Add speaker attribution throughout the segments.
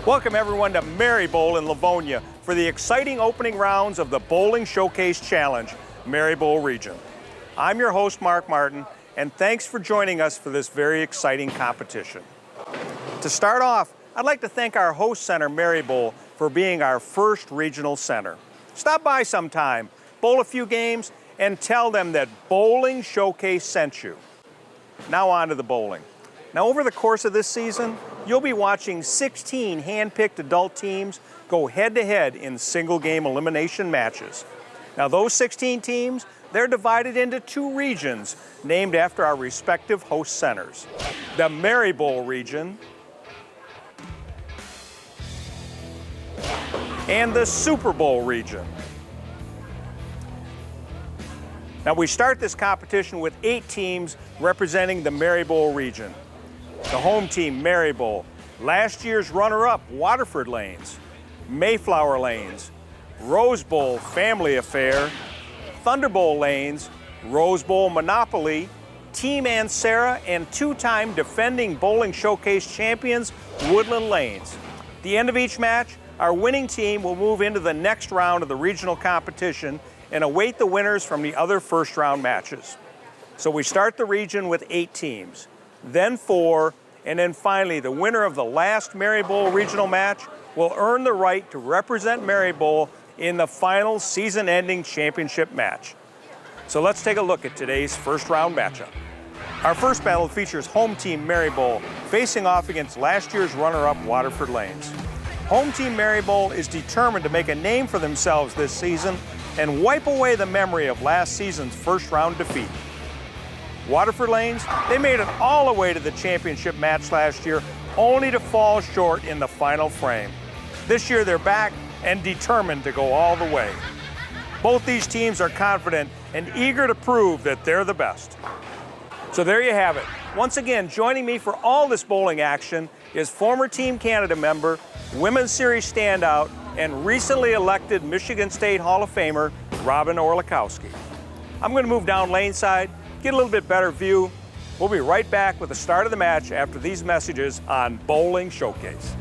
Speaker 1: Welcome everyone to Merri Bowl in Livonia for the exciting opening rounds of the Bowling Showcase Challenge, Merri Bowl Region. I'm your host, Mark Martin, and thanks for joining us for this very exciting competition. To start off, I'd like to thank our host center, Merri Bowl, for being our first regional center. Stop by sometime, bowl a few games, and tell them that Bowling Showcase sent you. Now on to the bowling. Now over the course of this season, you'll be watching 16 hand-picked adult teams go head-to-head in single-game elimination matches. Now those 16 teams, they're divided into two regions named after our respective host centers. The Merri Bowl region and the Super Bowl region. Now we start this competition with 8 teams representing the Merri Bowl region. The home team, Merri Bowl, last year's runner-up, Waterford Lanes, Mayflower Lanes, Rose Bowl Family Affair, Thunder Bowl Lanes, Rose Bowl Monopoly, Team Ansara, and two-time defending Bowling Showcase champions, Woodland Lanes. At the end of each match, our winning team will move into the next round of the regional competition and await the winners from the other first-round matches. So we start the region with 8 teams, then 4, and then finally the winner of the last Merri Bowl regional match will earn the right to represent Merri Bowl in the final season-ending championship match. So let's take a look at today's first-round matchup. Our first battle features home team Merri Bowl facing off against last year's runner-up Waterford Lanes. Home team Merri Bowl is determined to make a name for themselves this season and wipe away the memory of last season's first-round defeat. Waterford Lanes, they made it all the way to the championship match last year, only to fall short in the final frame. This year they're back and determined to go all the way. Both these teams are confident and eager to prove that they're the best. So there you have it. Once again, joining me for all this bowling action is former Team Canada member, Women's Series standout, and recently elected Michigan State Hall of Famer, Robin Orlikowski. I'm going to move down lane side, get a little bit better view. We'll be right back with the start of the match after these messages on Bowling Showcase.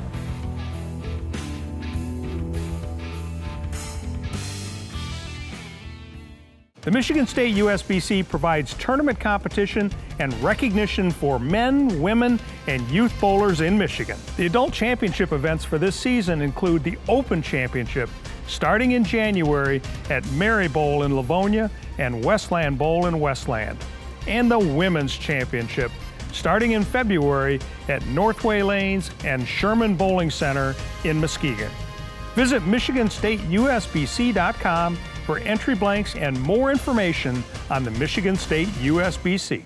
Speaker 1: The Michigan State USBC provides tournament competition and recognition for men, women, and youth bowlers in Michigan. The adult championship events for this season include the Open Championship, starting in January at Merri Bowl in Livonia and Westland Bowl in Westland, and the Women's Championship, starting in February at Northway Lanes and Sherman Bowling Center in Muskegon. Visit MichiganStateUSBC.com for entry blanks and more information on the Michigan State USBC.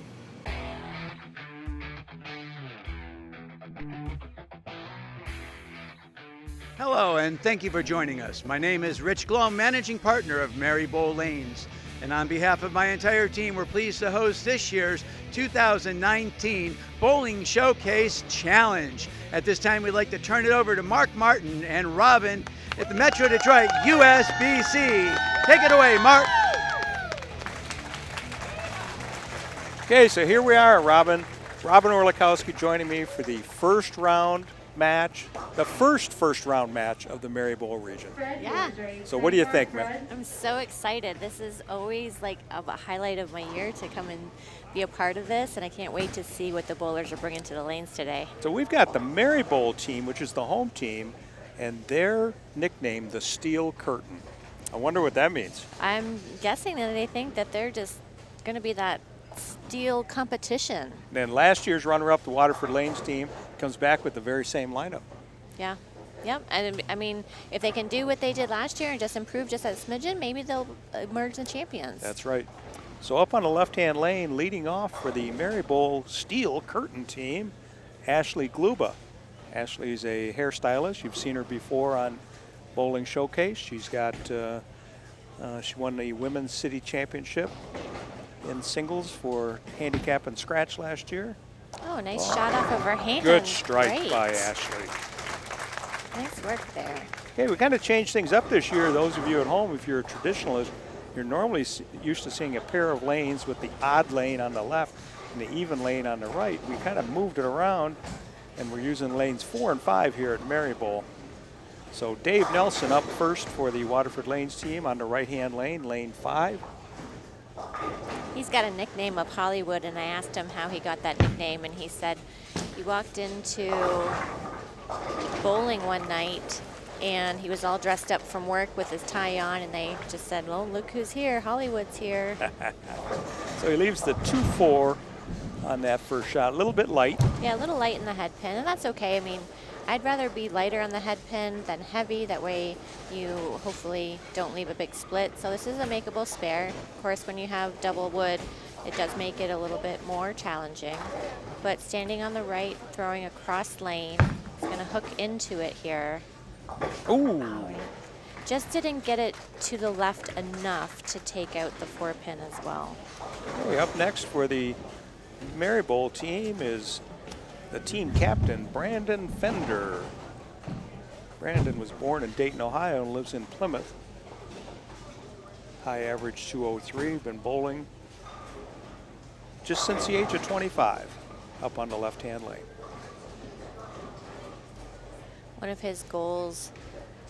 Speaker 2: Hello, and thank you for joining us. My name is Rich Glom, managing partner of Merri Bowl Lanes. And on behalf of my entire team, we're pleased to host this year's 2019 Bowling Showcase Challenge. At this time, we'd like to turn it over to Mark Martin and Robin at the Metro Detroit USBC. Take it away, Mark.
Speaker 1: Okay, so here we are, Robin Orlikowski joining me for the first round match, the first round match of the Merri Bowl region.
Speaker 3: Yeah.
Speaker 1: So what do you think, man?
Speaker 3: I'm so excited. This is always like a highlight of my year to come and be a part of this, and I can't wait to see what the bowlers are bringing to the lanes today.
Speaker 1: So we've got the Merri Bowl team, which is the home team, and they're nicknamed the Steel Curtain. I wonder what that means.
Speaker 3: I'm guessing that they think that they're just going to be that steel competition.
Speaker 1: Then last year's runner-up, the Waterford Lanes team, comes back with the very same lineup.
Speaker 3: Yeah. Yep. And I mean, if they can do what they did last year and just improve just a smidgen, maybe they'll emerge the champions.
Speaker 1: That's right. So up on the left-hand lane, leading off for the Merri Bowl Steel Curtain team, Ashley Gluba. Ashley's a hairstylist. You've seen her before on Bowling Showcase. She's got, she won the Women's City Championship in singles for handicap and scratch last year.
Speaker 3: Oh, nice shot off of her hand.
Speaker 1: Good strike
Speaker 3: Great.
Speaker 1: by Ashley.
Speaker 3: Nice work there.
Speaker 1: Okay, we kind of changed things up this year. Those of you at home, if you're a traditionalist, you're normally used to seeing a pair of lanes with the odd lane on the left and the even lane on the right. We kind of moved it around And we're using lanes 4 and 5 here at Merri Bowl. So Dave Nelson up first for the Waterford Lanes team on the right-hand lane, lane 5.
Speaker 3: He's got a nickname of Hollywood, and I asked him how he got that nickname, and he said he walked into bowling one night and he was all dressed up from work with his tie on, and they just said, well, look who's here, Hollywood's here.
Speaker 1: So he leaves the 2-4 on that first shot, a little bit light.
Speaker 3: Yeah, a little light in the head pin, and that's okay. I mean, I'd rather be lighter on the head pin than heavy. That way you hopefully don't leave a big split. So this is a makeable spare. Of course, when you have double wood, it does make it a little bit more challenging. But standing on the right, throwing across lane, it's going to hook into it here.
Speaker 1: Ooh.
Speaker 3: Just didn't get it to the left enough to take out the 4-pin as well.
Speaker 1: Okay, up next for the Merri Bowl team is the team captain, Brandon Fender. Brandon was born in Dayton, Ohio, and lives in Plymouth. High average 203, been bowling just since the age of 25, up on the left-hand lane.
Speaker 3: One of his goals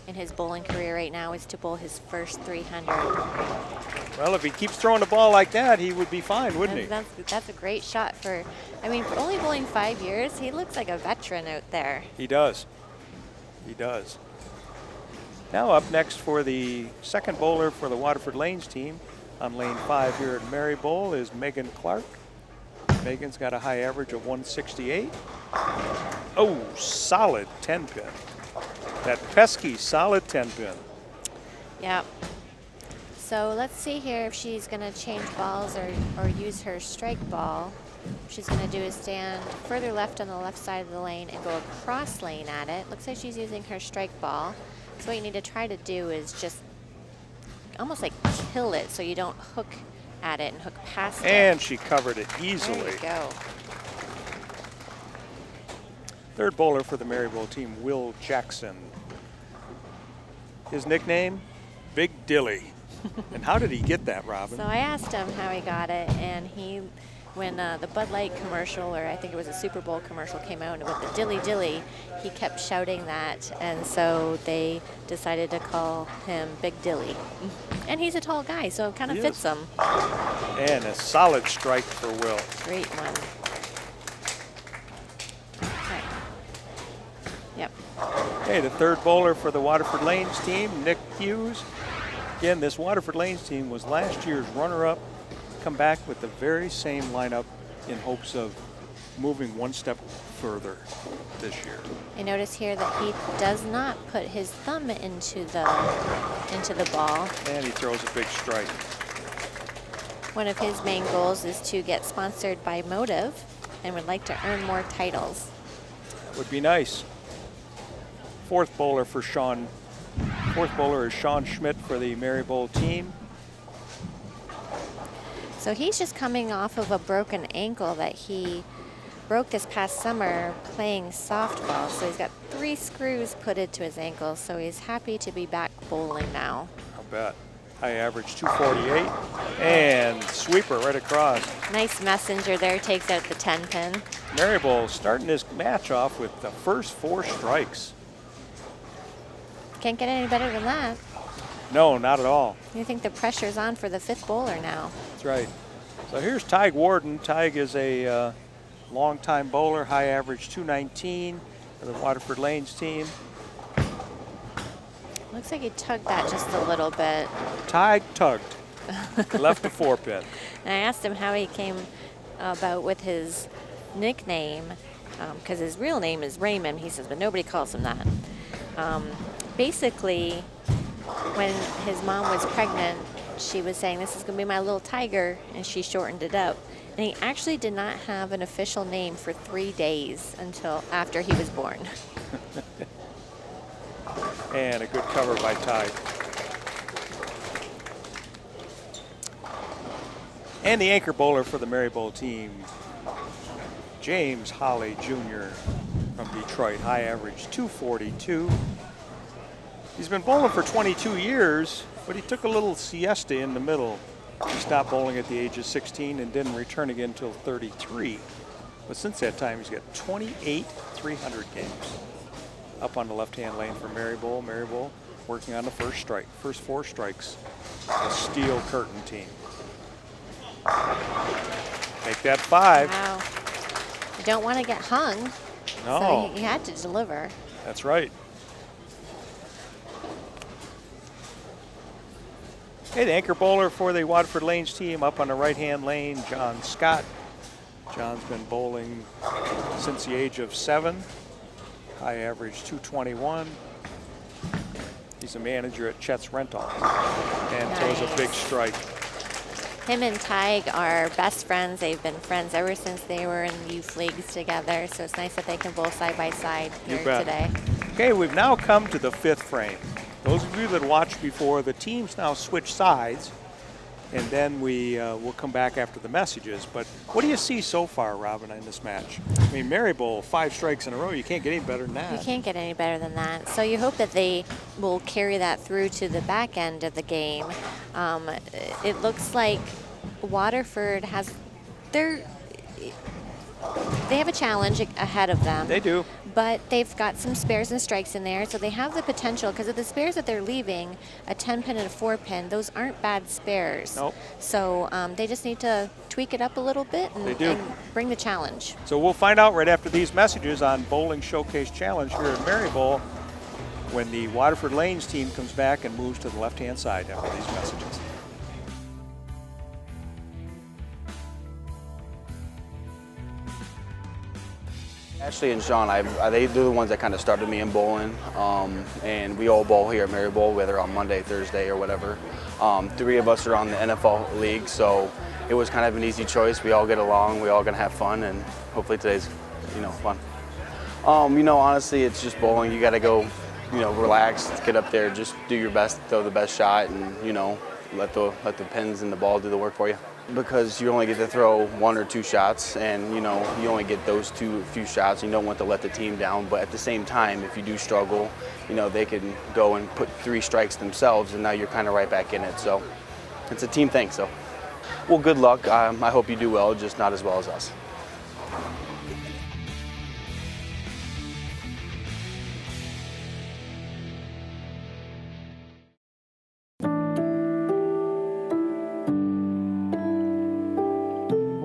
Speaker 3: in his bowling career right now is to bowl his first 300.
Speaker 1: Well, if he keeps throwing the ball like that, he would be fine, wouldn't he?
Speaker 3: That's a great shot for, I mean, for only bowling 5 years, he looks like a veteran out there.
Speaker 1: He does. He does. Now up next for the second bowler for the Waterford Lanes team on lane 5 here at Merri Bowl is Megan Clark. Megan's got a high average of 168. Oh, solid 10-pin. That pesky solid 10-pin.
Speaker 3: Yeah. So let's see here if she's going to change balls or use her strike ball. What she's going to do is stand further left on the left side of the lane and go across lane at it. Looks like she's using her strike ball. So what you need to try to do is just almost like kill it so you don't hook at it and hook past it.
Speaker 1: And she covered it easily.
Speaker 3: There you go.
Speaker 1: Third bowler for the Merri Bowl team, Will Jackson. His nickname, Big Dilly. And how did he get that, Robin?
Speaker 3: So I asked him how he got it, and he, when the Bud Light commercial, or I think it was a Super Bowl commercial, came out with the Dilly Dilly, he kept shouting that, and so they decided to call him Big Dilly. And he's a tall guy, so it kind of fits him.
Speaker 1: And a solid strike for Will.
Speaker 3: Great one. Okay. Yep.
Speaker 1: Okay, the third bowler for the Waterford Lanes team, Nick Hughes. Again, this Waterford Lanes team was last year's runner-up. Come back with the very same lineup in hopes of moving one step further this year.
Speaker 3: I notice here that he does not put his thumb into the ball.
Speaker 1: And he throws a big strike.
Speaker 3: One of his main goals is to get sponsored by Motive and would like to earn more titles.
Speaker 1: Would be nice. Fourth bowler is Sean Schmidt for the Merri Bowl team.
Speaker 3: So he's just coming off of a broken ankle that he broke this past summer playing softball. So he's got 3 screws put into his ankle, so he's happy to be back bowling now.
Speaker 1: I'll bet. High average 248 and sweeper right across.
Speaker 3: Nice messenger there, takes out the 10-pin.
Speaker 1: Merri Bowl starting this match off with the first 4 strikes.
Speaker 3: Can't get any better than that.
Speaker 1: No, not at all.
Speaker 3: You think the pressure's on for the 5th bowler now.
Speaker 1: That's right. So here's Tig Warden. Tig is a long-time bowler, high average 219 for the Waterford Lanes team.
Speaker 3: Looks like he tugged that just a little bit.
Speaker 1: Tig tugged. Left the 4-pin.
Speaker 3: And I asked him how he came about with his nickname, because his real name is Raymond. He says, but nobody calls him that. Basically, when his mom was pregnant, she was saying, this is going to be my little tiger, and she shortened it up. And he actually did not have an official name for 3 days until after he was born.
Speaker 1: And a good cover by Tig. And the anchor bowler for the Merri Bowl team, James Holly Jr. from Detroit, high average 242. He's been bowling for 22 years, but he took a little siesta in the middle. He stopped bowling at the age of 16 and didn't return again until 33. But since that time, he's got 28 300 games. Up on the left-hand lane for Merri Bowl. Merri Bowl working on the first strike, first 4 strikes. The Steel Curtain team. Make that 5.
Speaker 3: Wow. You don't want to get hung.
Speaker 1: No.
Speaker 3: So you had to deliver.
Speaker 1: That's right. Okay, the anchor bowler for the Waterford Lanes team up on the right-hand lane, John Scott. John's been bowling since the age of 7. High average 221. He's a manager at Chet's Rental and throws a big strike.
Speaker 3: Him and Tig are best friends. They've been friends ever since they were in youth leagues together. So it's nice that they can bowl side by side here today.
Speaker 1: Okay, we've now come to the 5th frame. Those of you that watched before, the teams now switch sides, and then we'll come back after the messages. But what do you see so far, Robin, in this match? I mean, Merri Bowl, 5 strikes in a row. You can't get any better than that.
Speaker 3: You can't get any better than that. So you hope that they will carry that through to the back end of the game. It looks like Waterford has they have a challenge ahead of them.
Speaker 1: They do.
Speaker 3: But they've got some spares and strikes in there, so they have the potential, because of the spares that they're leaving, a 10-pin and a 4-pin, those aren't bad spares.
Speaker 1: Nope.
Speaker 3: So they just need to tweak it up a little bit and bring the challenge.
Speaker 1: So we'll find out right after these messages on Bowling Showcase Challenge here at Merri Bowl when the Waterford Lanes team comes back and moves to the left-hand side after these messages.
Speaker 4: Ashley and Sean, they're the ones that kind of started me in bowling, and we all bowl here at Merri Bowl, whether on Monday, Thursday, or whatever. 3 of us are on the NFL league, so it was kind of an easy choice. We all get along, we all gonna have fun, and hopefully today's, fun. Honestly, it's just bowling. You gotta go, relax, get up there, just do your best, throw the best shot, and let the pins and the ball do the work for you. Because you only get to throw 1 or 2 shots, and you only get those few shots. You don't want to let the team down, but at the same time, if you do struggle, they can go and put 3 strikes themselves, and now you're kind of right back in it. So it's a team thing. So, well, good luck. I hope you do well, just not as well as us.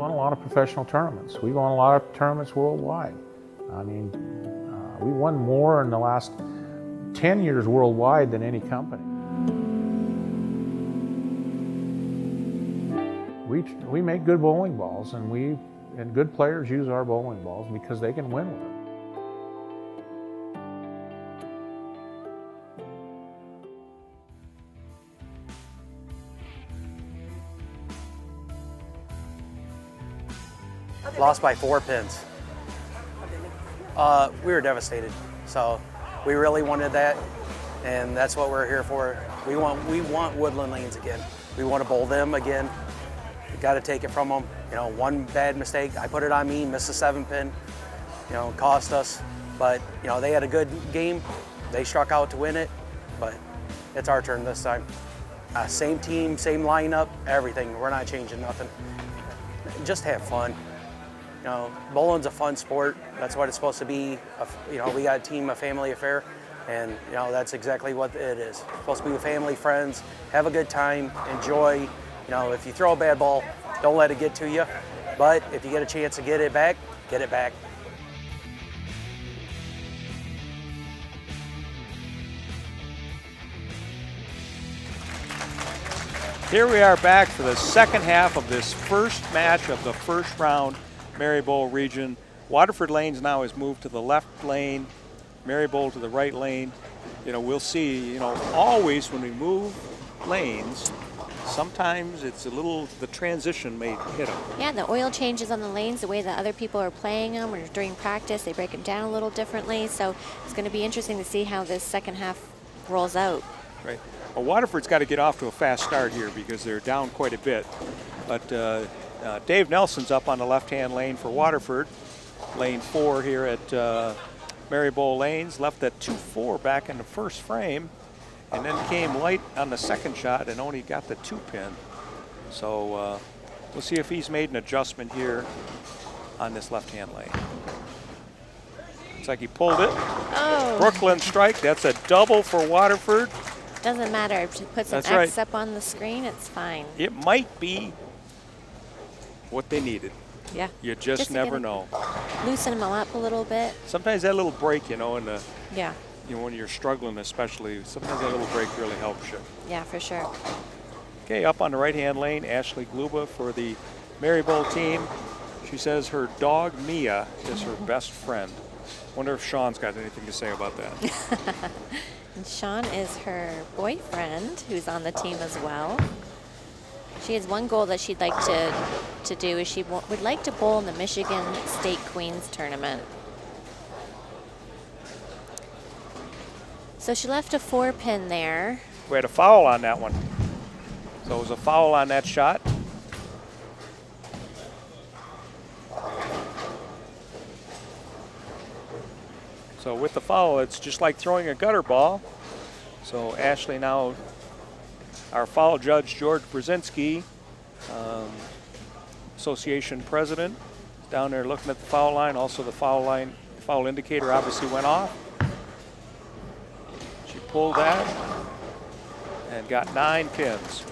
Speaker 5: A lot of professional tournaments. We've won a lot of tournaments worldwide. I mean, we won more in the last 10 years worldwide than any company. We make good bowling balls, and good players use our bowling balls because they can win with them.
Speaker 6: Lost by 4 pins. We were devastated. So we really wanted that, and that's what we're here for. We want Woodland Lanes again. We want to bowl them again. We got to take it from them. One bad mistake, I put it on me, missed a 7-pin. Cost us. But they had a good game. They struck out to win it. But it's our turn this time. Same team, same lineup, everything. We're not changing nothing. Just have fun. Bowling's a fun sport. That's what it's supposed to be. We got a team, a family affair, and that's exactly what it is. It's supposed to be with family, friends, have a good time, enjoy. If you throw a bad ball, don't let it get to you. But if you get a chance to get it back, get it back.
Speaker 1: Here we are back for the second half of this first match of the first round Merri Bowl region. Waterford Lanes now has moved to the left lane, Merri Bowl to the right lane. We'll see, always when we move lanes, sometimes it's the transition may hit them.
Speaker 3: Yeah, the oil changes on the lanes, the way that other people are playing them, or during practice, they break them down a little differently. So it's going to be interesting to see how this second half rolls out.
Speaker 1: Right. Well, Waterford's got to get off to a fast start here because they're down quite a bit. But Dave Nelson's up on the left-hand lane for Waterford. Lane 4 here at Merri Bowl Lanes. Left that 2-4 back in the first frame, and then came light on the second shot and only got the 2-pin. So we'll see if he's made an adjustment here on this left-hand lane. Looks like he pulled it.
Speaker 3: Oh.
Speaker 1: Brooklyn strike. That's a double for Waterford.
Speaker 3: Doesn't matter. If she puts an
Speaker 1: That's
Speaker 3: X
Speaker 1: right.
Speaker 3: up on the screen, it's fine.
Speaker 1: It might be what they needed.
Speaker 3: Yeah.
Speaker 1: You just
Speaker 3: to
Speaker 1: never
Speaker 3: get
Speaker 1: know.
Speaker 3: Loosen them up a little bit.
Speaker 1: Sometimes that little break, you know, in the,
Speaker 3: Yeah.
Speaker 1: you know, when you're struggling especially, sometimes that little break really helps you.
Speaker 3: Yeah, for sure.
Speaker 1: Okay, up on the right-hand lane, Ashley Gluba for the Maribel team. She says her dog, Mia, is her best friend. Wonder if Sean's got anything to say about that.
Speaker 3: And Sean is her boyfriend, who's on the team as well. She has one goal that she'd like to do is she would like to bowl in the Michigan State Queens tournament. So she left a 4-pin there.
Speaker 1: We had a foul on that one. So it was a foul on that shot. So with the foul, it's just like throwing a gutter ball. So Ashley now, our foul judge, George Brzezinski, association president, down there looking at the foul line. Also the foul indicator obviously went off. She pulled that and got 9 pins.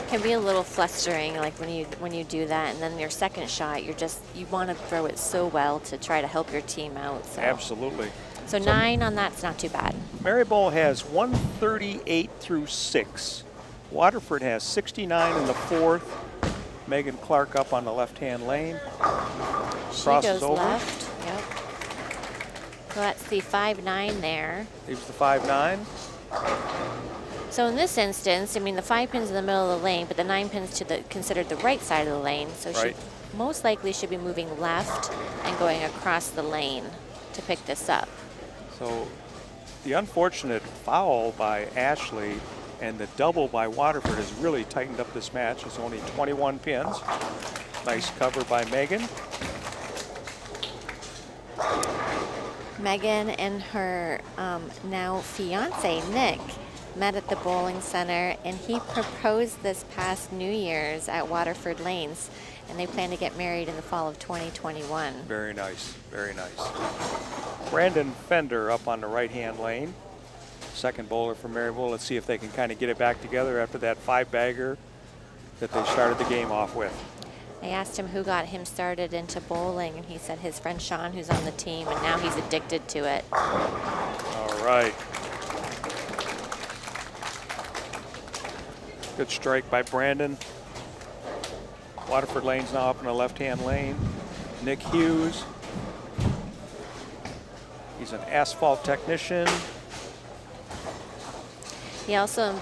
Speaker 3: Can be a little flustering, like when you do that, and then your second shot, you want to throw it so well to try to help your team out. So.
Speaker 1: Absolutely.
Speaker 3: So 9 on that's not too bad.
Speaker 1: Maribel has 138 through 6. Waterford has 69 in the 4th. Megan Clark up on the left-hand lane.
Speaker 3: She
Speaker 1: Crosses
Speaker 3: goes
Speaker 1: over.
Speaker 3: left. Yep. So that's the 5-9 there.
Speaker 1: Leaves the 5-9.
Speaker 3: So in this instance, I mean, the 5 pins in the middle of the lane, but the 9 pins to considered the right side of the lane. So
Speaker 1: Right.
Speaker 3: she most likely should be moving left and going across the lane to pick this up.
Speaker 1: So the unfortunate foul by Ashley and the double by Waterford has really tightened up this match. It's only 21 pins. Nice cover by Megan.
Speaker 3: Megan and her now fiance, Nick, met at the bowling center, and he proposed this past New Year's at Waterford Lanes, and they plan to get married in the fall of 2021.
Speaker 1: Very nice, very nice. Brandon Fender up on the right-hand lane. Second bowler for Maribel. Let's see if they can kind of get it back together after that 5-bagger that they started the game off with.
Speaker 3: I asked him who got him started into bowling, and he said his friend Sean, who's on the team, and now he's addicted to it.
Speaker 1: All right. Good strike by Brandon. Waterford Lane's now up in the left-hand lane. Nick Hughes. He's an asphalt technician.
Speaker 3: He also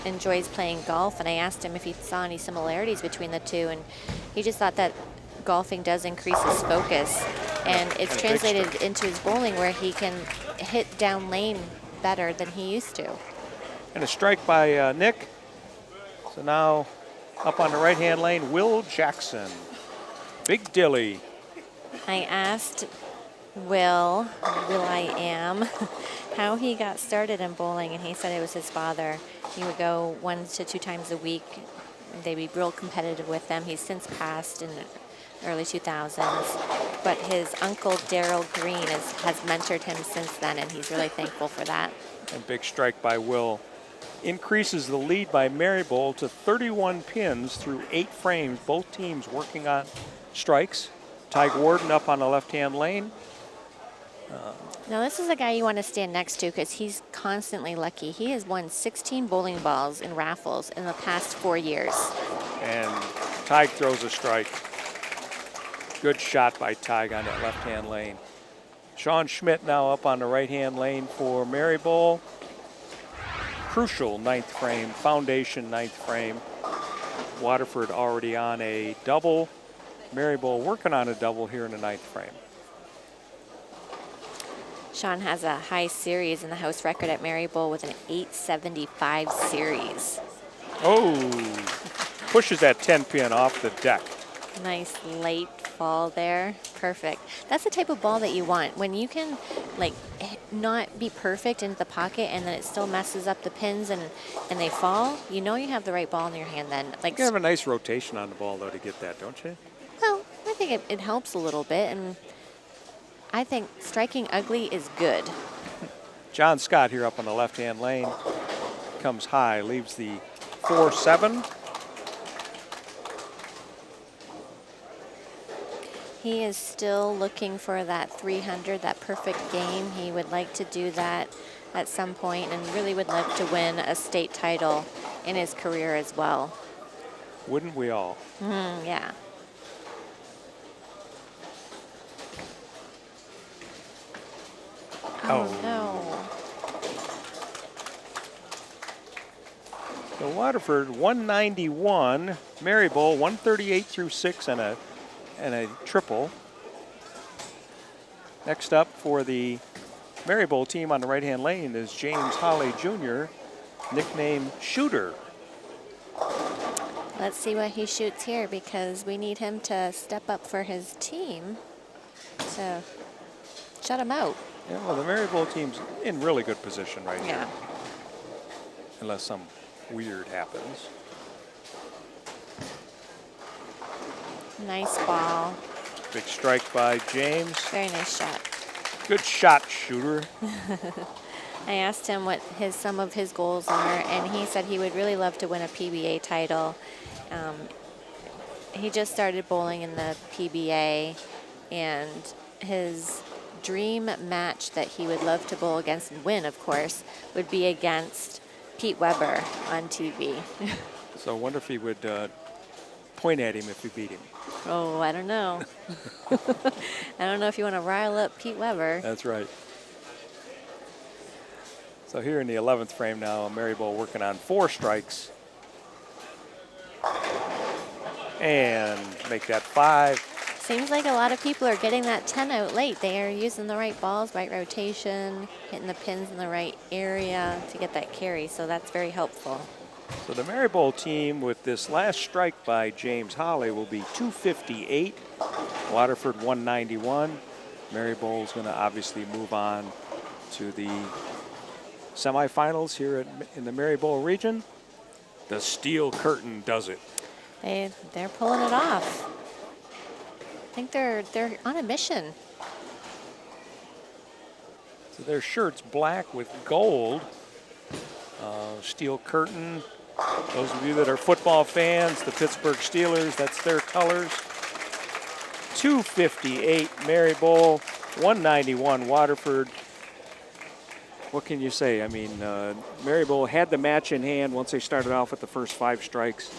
Speaker 3: enjoys playing golf, and I asked him if he saw any similarities between the two, and he just thought that golfing does increase his focus, and it's translated into his bowling where he can hit down lane better than he used to.
Speaker 1: And a strike by Nick. So now up on the right-hand lane, Will Jackson. Big Dilly.
Speaker 3: I asked Will I am, how he got started in bowling, and he said it was his father. He would go 1 to 2 times a week. They'd be real competitive with them. He's since passed in the early 2000s, but his uncle Daryl Green has mentored him since then, and he's really thankful for that.
Speaker 1: And big strike by Will. Increases the lead by Maribel to 31 pins through 8 frames. Both teams working on strikes. Ty Warden up on the left-hand lane.
Speaker 3: Now this is a guy you want to stand next to because he's constantly lucky. He has won 16 bowling balls in raffles in the past 4 years.
Speaker 1: And Tig throws a strike. Good shot by Tig on that left-hand lane. Sean Schmidt now up on the right-hand lane for Maribel. Crucial 9th frame, foundation 9th frame. Waterford already on a double. Maribel working on a double here in the 9th frame.
Speaker 3: Sean has a high series in the house record at Maribel with an 875 series.
Speaker 1: Oh, pushes that 10 pin off the deck.
Speaker 3: Nice late fall there. Perfect. That's the type of ball that you want. When you can like not be perfect into the pocket and then it still messes up the pins and they fall, you know you have the right ball in your hand then. Like,
Speaker 1: You have a nice rotation on the ball though to get that, don't you?
Speaker 3: well, think it helps a little bit, and I think striking ugly is good.
Speaker 1: John Scott here up on the left-hand lane. Comes high, leaves the 4-7.
Speaker 3: He is still looking for that 300, that perfect game. He would like to do that at some point and really would love to win a state title in his career as well.
Speaker 1: Wouldn't we all?
Speaker 3: Yeah. Oh, no.
Speaker 1: So Waterford 191, Merri Bowl 138 through 6 and a triple. Next up for the Merri Bowl team on the right-hand lane is James Holley Jr., nicknamed Shooter.
Speaker 3: Let's see what he shoots here, because we need him to step up for his team to shut him out.
Speaker 1: Yeah, well, the Merri Bowl team's in really good position right
Speaker 3: Yeah.
Speaker 1: here. Unless some weird happens.
Speaker 3: Nice ball.
Speaker 1: Big strike by James.
Speaker 3: Very nice shot.
Speaker 1: Good shot, Shooter.
Speaker 3: I asked him what some of his goals are, and he said he would really love to win a PBA title. He just started bowling in the PBA, and his dream match that he would love to bowl against and win, of course, would be against Pete Weber on TV.
Speaker 1: So I wonder if he would point at him if he beat him.
Speaker 3: Oh, I don't know. I don't know if you want to rile up Pete Weber.
Speaker 1: That's right. So here in the 11th frame now, Merri Bowl working on 4 strikes. And make that 5.
Speaker 3: Seems like a lot of people are getting that 10 out late. They are using the right balls, right rotation, hitting the pins in the right area to get that carry, so that's very helpful.
Speaker 1: So the Merri Bowl team with this last strike by James Holley will be 258. Waterford 191. Merri Bowl is going to obviously move on to the semifinals here in the Merri Bowl region. The Steel Curtain does it.
Speaker 3: They're pulling it off. I think they're on a mission.
Speaker 1: So their shirt's black with gold. Steel Curtain. Those of you that are football fans, the Pittsburgh Steelers, that's their colors. 258 Merri Bowl, 191 Waterford. What can you say? I mean, Merri Bowl had the match in hand once they started off with the first 5 strikes.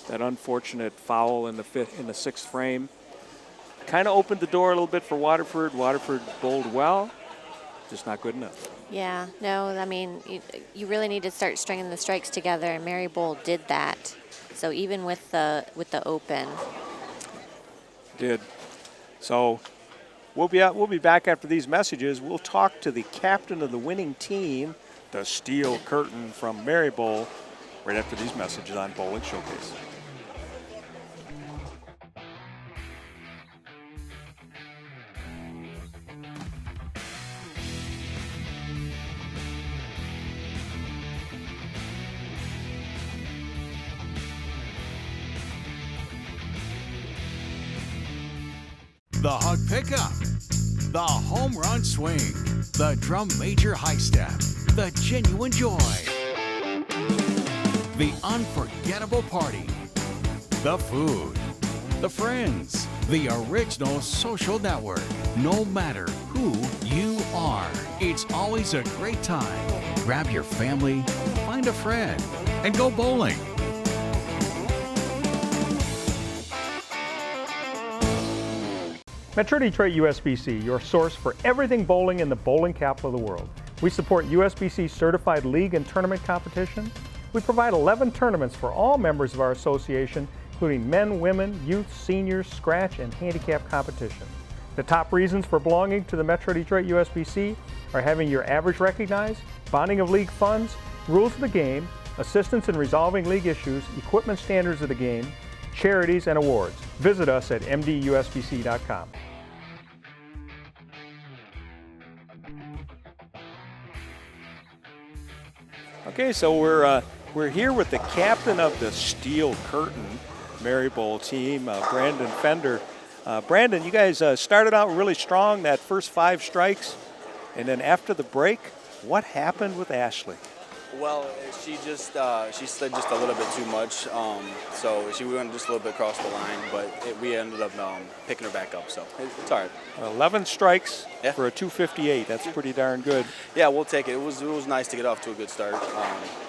Speaker 1: That unfortunate foul in the 6th frame kind of opened the door a little bit for Waterford. Waterford bowled well, just not good enough.
Speaker 3: Yeah, no, I mean, you really need to start stringing the strikes together, and Merri Bowl did that. So even with the open.
Speaker 1: Did. So we'll be back after these messages. We'll talk to the captain of the winning team, the Steel Curtain from Merri Bowl, right after these messages on Bowling Showcase.
Speaker 7: The hug pickup, the home run swing, the drum major high step, the genuine joy, the unforgettable party, the food, the friends, the original social network. No matter who you are, it's always a great time. Grab your family, find a friend, and go bowling.
Speaker 8: Metro Detroit USBC, your source for everything bowling in the bowling capital of the world. We support USBC certified league and tournament competition. We provide 11 tournaments for all members of our association, including men, women, youth, seniors, scratch, and handicap competition. The top reasons for belonging to the Metro Detroit USBC are having your average recognized, bonding of league funds, rules of the game, assistance in resolving league issues, equipment standards of the game, charities, and awards. Visit us at mdusbc.com.
Speaker 1: Okay, so we're here with the captain of the Steel Curtain Merri Bowl team, Brandon Fender. Brandon, you guys started out really strong, that first 5 strikes, and then after the break, what happened with Ashley?
Speaker 4: Well, she slid just a little bit too much, so she went just a little bit across the line, but we ended up picking her back up, so it's all right.
Speaker 1: 11 strikes
Speaker 4: Yeah.
Speaker 1: for a 258. That's pretty darn good.
Speaker 4: Yeah, we'll take it. It was nice to get off to a good start,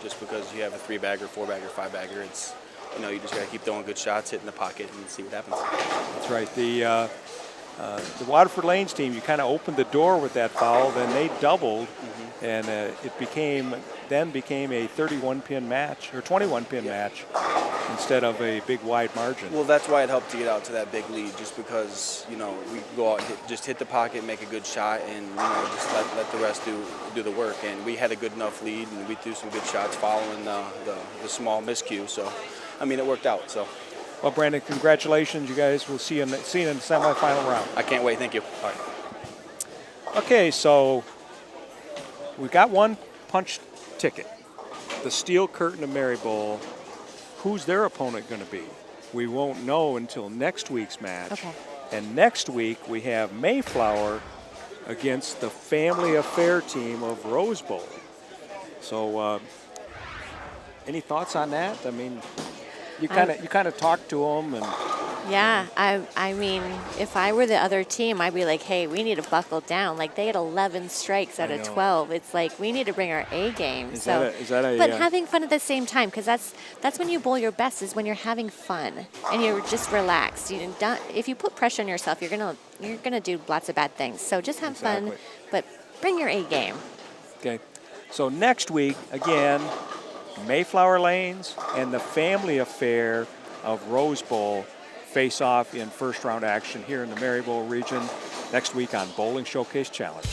Speaker 4: just because you have a 3-bagger, 4-bagger, 5-bagger. It's, you just got to keep throwing good shots, hitting the pocket, and see what happens.
Speaker 1: That's right. The Waterford Lanes team, you kind of opened the door with that foul, then they doubled, and it became a 31-pin match or 21-pin match instead of a big wide margin.
Speaker 4: Well, that's why it helped to get out to that big lead, just because we go out, hit the pocket, make a good shot, and just let the rest do the work. And we had a good enough lead, and we threw some good shots following the small miscue. So, it worked out. So.
Speaker 1: Well, Brandon, congratulations. You guys will see you in the semifinal round.
Speaker 4: I can't wait. Thank you.
Speaker 1: All right. Okay, so we got one punch ticket. The Steel Curtain of Merri Bowl. Who's their opponent going to be? We won't know until next week's match.
Speaker 3: Okay.
Speaker 1: And next week we have Mayflower against the Family Affair team of Rose Bowl. So, any thoughts on that? I mean, you kind of talk to them, and
Speaker 3: Yeah, I mean, if I were the other team, I'd be like, hey, we need to buckle down. Like, they had 11 strikes out of 12. It's like, we need to bring our A game.
Speaker 1: Is that a
Speaker 3: but having fun at the same time, because that's when you bowl your best, is when you're having fun and you're just relaxed. If you put pressure on yourself, you're gonna do lots of bad things. So just have fun, but bring your A game.
Speaker 1: Okay. So next week, again, Mayflower Lanes and the Family Affair of Rose Bowl face off in first round action here in the Merri Bowl region next week on Bowling Showcase Challenge.